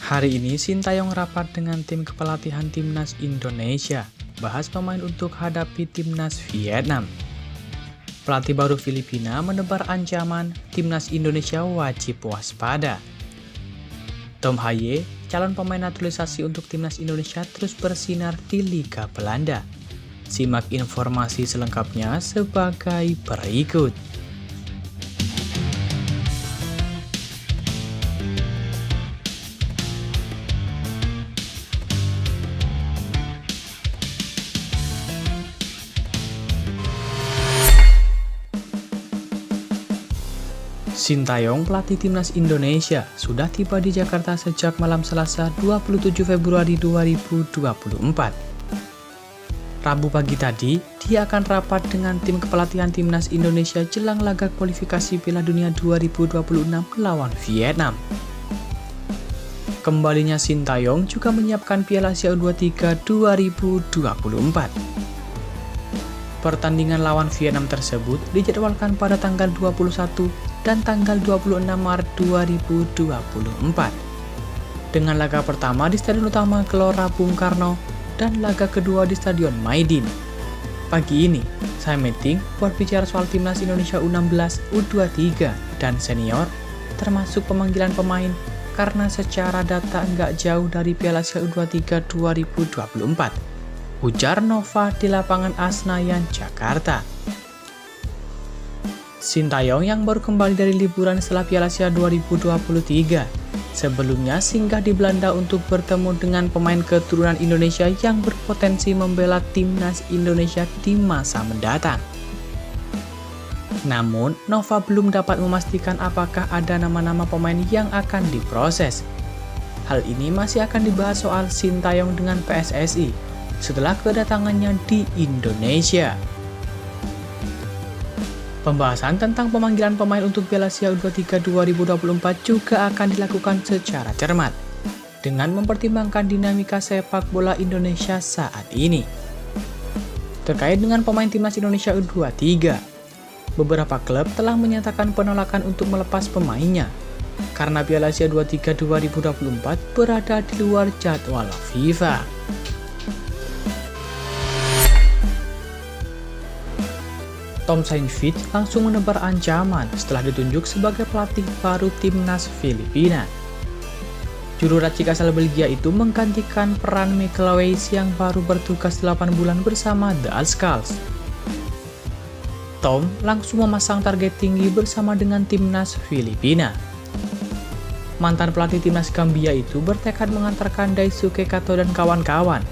Hari ini Sintayong rapat dengan tim kepelatihan Timnas Indonesia, bahas pemain untuk hadapi Timnas Vietnam. Pelatih baru Filipina menebar ancaman Timnas Indonesia wajib waspada. Tom Haye, calon pemain naturalisasi untuk Timnas Indonesia terus bersinar di Liga Belanda. Simak informasi selengkapnya sebagai berikut. Sintayong, pelatih Timnas Indonesia, sudah tiba di Jakarta sejak malam Selasa 27 Februari 2024. Rabu pagi tadi, dia akan rapat dengan tim kepelatihan Timnas Indonesia jelang laga kualifikasi Piala Dunia 2026 melawan Vietnam. Kembalinya Sintayong juga menyiapkan Piala Asia U23 2024. Pertandingan lawan Vietnam tersebut dijadwalkan pada tanggal 21 dan tanggal 26 Maret 2024. Dengan laga pertama di Stadion Utama Gelora Bung Karno dan laga kedua di Stadion Maidin. Pagi ini, saya meeting buat bicara soal Timnas Indonesia U16, U23, dan senior, termasuk pemanggilan pemain, karena secara data nggak jauh dari Piala Asia U23 2024. Ujar Nova di lapangan Senayan, Jakarta. Sintayong yang baru kembali dari liburan setelah Piala Asia 2023, sebelumnya singgah di Belanda untuk bertemu dengan pemain keturunan Indonesia yang berpotensi membela Timnas Indonesia di masa mendatang. Namun, Nova belum dapat memastikan apakah ada nama-nama pemain yang akan diproses. Hal ini masih akan dibahas soal Sintayong dengan PSSI setelah kedatangannya di Indonesia. Pembahasan tentang pemanggilan pemain untuk Piala Asia U23 2024 juga akan dilakukan secara cermat, dengan mempertimbangkan dinamika sepak bola Indonesia saat ini. Terkait dengan pemain Timnas Indonesia U23, beberapa klub telah menyatakan penolakan untuk melepas pemainnya, karena Piala Asia U23 2024 berada di luar jadwal FIFA. Tom Saintfiet langsung menebar ancaman setelah ditunjuk sebagai pelatih baru Timnas Filipina. Juru racik asal Belgia itu menggantikan peran Michael Weiss yang baru bertugas 8 bulan bersama The Alscals. Tom langsung memasang target tinggi bersama dengan Timnas Filipina. Mantan pelatih Timnas Gambia itu bertekad mengantarkan Daisuke Kato dan kawan-kawan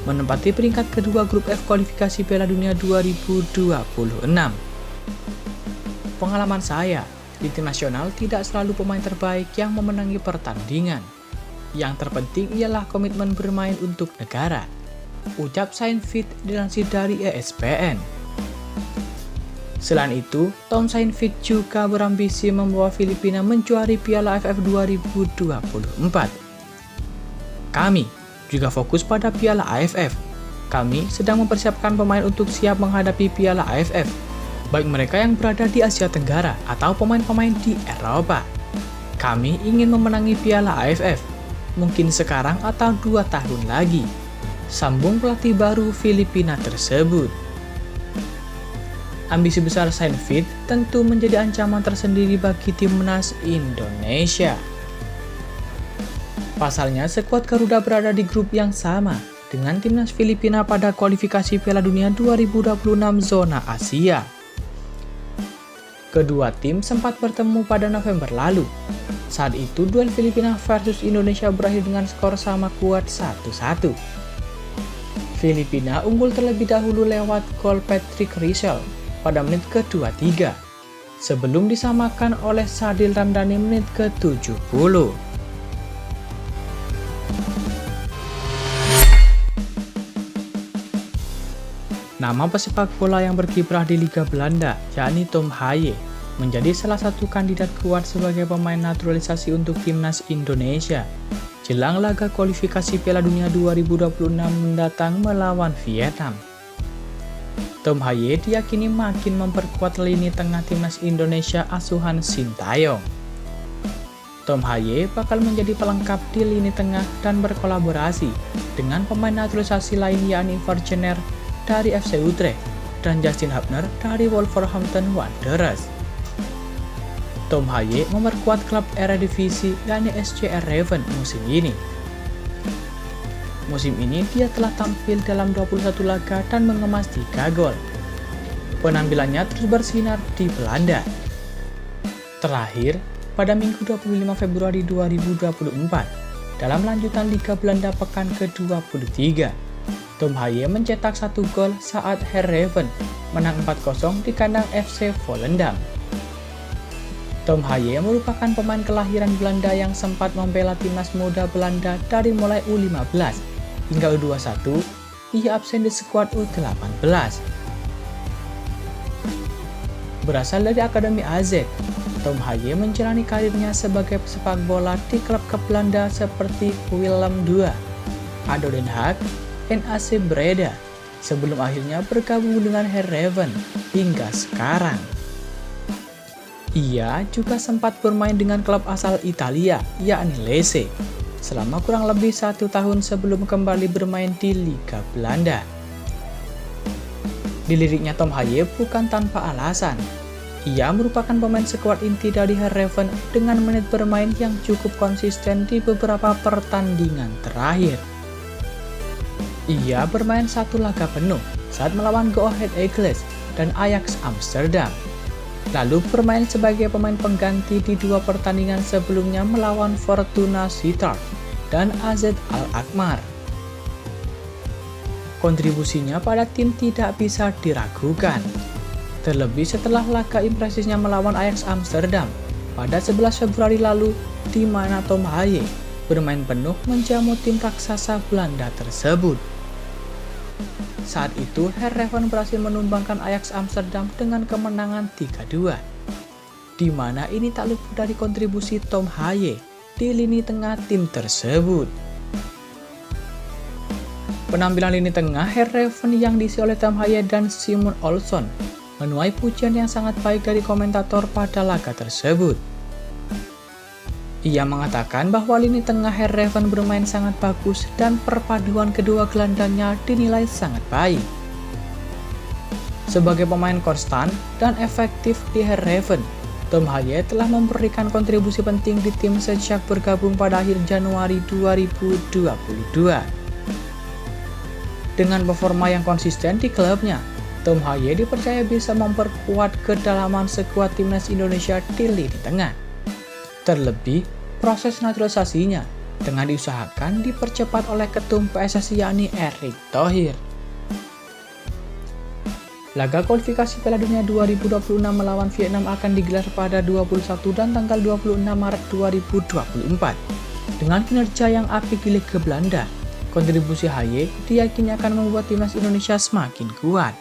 menempati peringkat kedua grup F kualifikasi Piala Dunia 2026. Pengalaman saya di tim nasional tidak selalu pemain terbaik yang memenangi pertandingan. Yang terpenting ialah komitmen bermain untuk negara, ucap Saintfiet dilansir dari ESPN. Selain itu, Tom Saintfiet juga berambisi membawa Filipina menjuari Piala AFF 2024. Kami juga fokus pada Piala AFF. Kami sedang mempersiapkan pemain untuk siap menghadapi Piala AFF, baik mereka yang berada di Asia Tenggara atau pemain-pemain di Eropa. Kami ingin memenangi Piala AFF, mungkin sekarang atau 2 tahun lagi, sambung pelatih baru Filipina tersebut. Ambisi besar Saintfiet tentu menjadi ancaman tersendiri bagi Timnas Indonesia. Pasalnya, skuad Garuda berada di grup yang sama dengan Timnas Filipina pada kualifikasi Piala Dunia 2026 zona Asia. Kedua tim sempat bertemu pada November lalu. Saat itu, duel Filipina versus Indonesia berakhir dengan skor sama kuat 1-1. Filipina unggul terlebih dahulu lewat gol Patrick Rizal pada menit ke-23, sebelum disamakan oleh Sadil Ramdhani menit ke-70. Nama pesepak bola yang berkiprah di Liga Belanda, yakni Tom Haye, menjadi salah satu kandidat kuat sebagai pemain naturalisasi untuk Timnas Indonesia jelang laga kualifikasi Piala Dunia 2026 mendatang melawan Vietnam. Tom Haye diyakini makin memperkuat lini tengah Timnas Indonesia asuhan Sintayong. Tom Haye bakal menjadi pelengkap di lini tengah dan berkolaborasi dengan pemain naturalisasi lain yakni Vertonghen dari FC Utrecht dan Justin Hubner dari Wolverhampton Wanderers. Tom Haye memperkuat klub Eredivisie yakni SCR Reven musim ini. Musim ini dia telah tampil dalam 21 laga dan mengemas 3 gol. Penampilannya terus bersinar di Belanda. Terakhir, pada Minggu 25 Februari 2024, dalam lanjutan Liga Belanda pekan ke-23, Tom Haye mencetak 1 gol saat Heerenveen menang 4-0 di kandang FC Volendam. Tom Haye merupakan pemain kelahiran Belanda yang sempat membela timnas muda Belanda dari mulai U15 hingga U21. Ia absen di skuad U18. Berasal dari Akademi AZ, Tom Haye menjalani karirnya sebagai pesepak bola di klub-klub Belanda seperti Willem II, ADO Den Haag, NAC Breda, sebelum akhirnya bergabung dengan Heerenveen hingga sekarang. Ia juga sempat bermain dengan klub asal Italia, yakni Lecce, selama kurang lebih 1 tahun sebelum kembali bermain di Liga Belanda. Diliriknya Tom Haye bukan tanpa alasan. Ia merupakan pemain skuad inti dari Heerenveen dengan menit bermain yang cukup konsisten di beberapa pertandingan terakhir. Ia bermain 1 laga penuh saat melawan Go Ahead Eagles dan Ajax Amsterdam. Lalu bermain sebagai pemain pengganti di 2 pertandingan sebelumnya melawan Fortuna Sittard dan AZ Alkmaar. Kontribusinya pada tim tidak bisa diragukan. Terlebih setelah laga impresifnya melawan Ajax Amsterdam pada 11 Februari lalu, di mana Tom Haye bermain penuh menjamu tim raksasa Belanda tersebut. Saat itu, Heerenveen berhasil menumbangkan Ajax Amsterdam dengan kemenangan 3-2, di mana ini tak luput dari kontribusi Tom Haye di lini tengah tim tersebut. Penampilan lini tengah Heerenveen yang diisi oleh Tom Haye dan Simon Olsson menuai pujian yang sangat baik dari komentator pada laga tersebut. Ia mengatakan bahwa lini tengah Heerenveen bermain sangat bagus dan perpaduan kedua gelandangnya dinilai sangat baik. Sebagai pemain konstan dan efektif di Heerenveen, Tom Haye telah memberikan kontribusi penting di tim sejak bergabung pada akhir Januari 2022. Dengan performa yang konsisten di klubnya, Tom Haye dipercaya bisa memperkuat kedalaman skuad timnas Indonesia di lini tengah. Terlebih, proses naturalisasinya tengah diusahakan dipercepat oleh Ketum PSSI yakni Erick Thohir. Laga kualifikasi Piala Dunia 2026 melawan Vietnam akan digelar pada 21 dan tanggal 26 Maret 2024. Dengan kinerja yang apik di Liga Belanda, kontribusi Haye diyakini akan membuat timnas Indonesia semakin kuat.